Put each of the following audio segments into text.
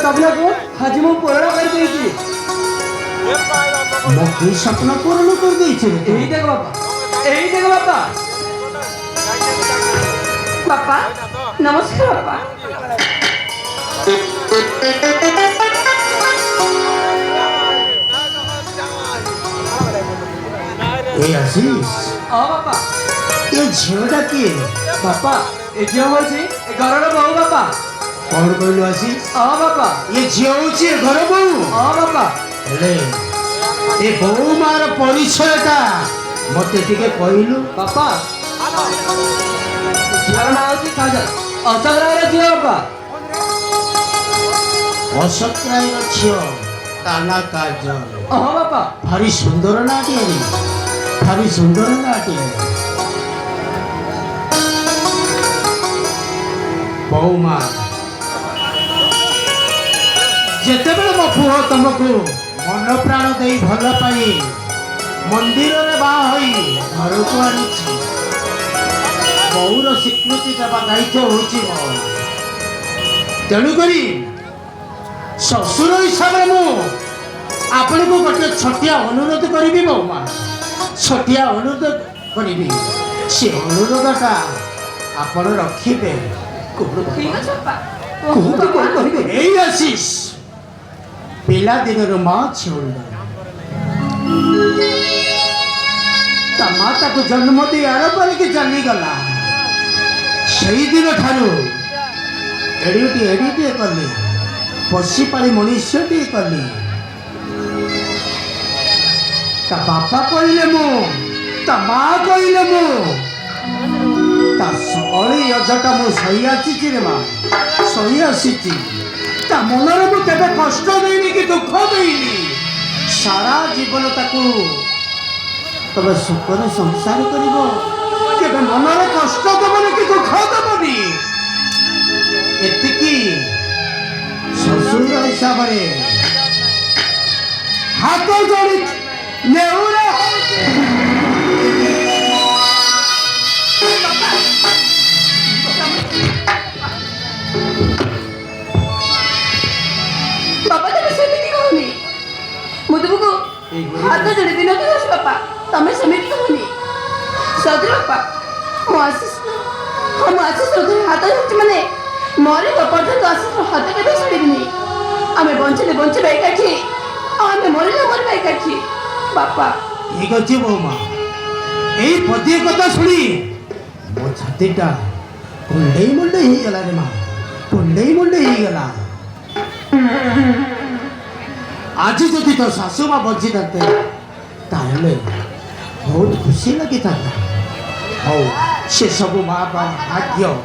तबला को हाजी मो पूर्ण कर देगी मो की सपना पूर्ण कर दी छे यही देख बापा बापा नमस्कार बापा ए आशीष हाँ बापा ये झियोटा किए बापा ए झियो होची ए घरर बहु बापा कौन कहलु आशीष हाँ बापा ये झियो होची ए घर बहु हाँ बापा हेले ए बहु मार परिचयटा मते टिके कहलु बापा झियोर नाम होची काजल अचल राय झियो बापा अशोक राय झियो ताना काजल हाँ बापा भारी सुंदर नाटी रे भारी सुंदर नाटी बहु मां जेतेबेले मो पुओ तुमको मन प्राण दे भल पाई मंदिर रे बा होई घर को आनिछि बहुर स्वीकृति देवा दायित्व होछि मो तेणु करी ससुर हिसाब रे मु आपण को गोटे छटिया अनुरोध करिबी बहु मां छटिया अनुरोध करिबी से अनुरोधटा आपण रखिबे ठीक है बापा कोहते कोन करिबे एई आशीष पिला दिनर मां छोड़ ता माता को जन्म दे आरबार के चली गला सही दिन ठारू एडिटी करली पशी पाली मनुष्यटी करली ता बापा कहले मो ता मां कहले मो ता सळी अजटा मो सही आछि रे मां सही आछि ता मनरे मु केबे कष्ट देइनी कि दुख देइनी सारा जीवन ताकू तबे सुखरे संसार करिवो केबे मनरे कष्ट देबनी कि दुख देबनी एतिकी ससुर हिसाब रे हाथ जोड़ी नेहुरा बापा तमे सेमिति कहनी मु तुमको हाथ जोड़ी विनती करछ बापा तमे सेमिति कहनी सदर बापा मु आशीष सदर हाथ जोड़ी माने मरे पर्यंत आशीष हाथ केबे छाड़िबिनी आमे बंचले बंचबे एकाठी आमे मरले मरबे एकाठी बापा ठीक अच्छे बहुमा यही पदे कथा शुणी मो छातीटा कुंडई मुंडई ही गला रे मां कुंडई मुंडई ही गला आज जदि तो सासू मां बची थाते ताहले बहुत खुशी लगी थाता हो से सब मां बा भाग्य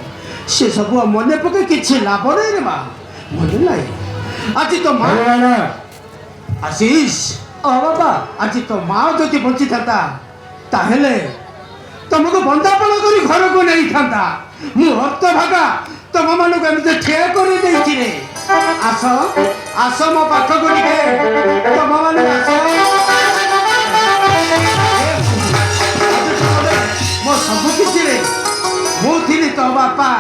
से सब मने पके किछि लाभ रे रे मां मन नाही आज तो मां आशीष हाँ बापा आज तो माँ जदि बंची था ताहले तुमको बंदापन करी घर को नहीं था मु हत भागा तुम मान को एमते ठे कर देछि रे आस आस मो पाख को टिके तुम मान आस मो सब किछि रे मु थिली तो बापा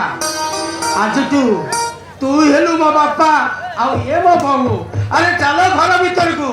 आज तू हेलु मो बापा आ ये मो बहू अरे चलो घर भीतर को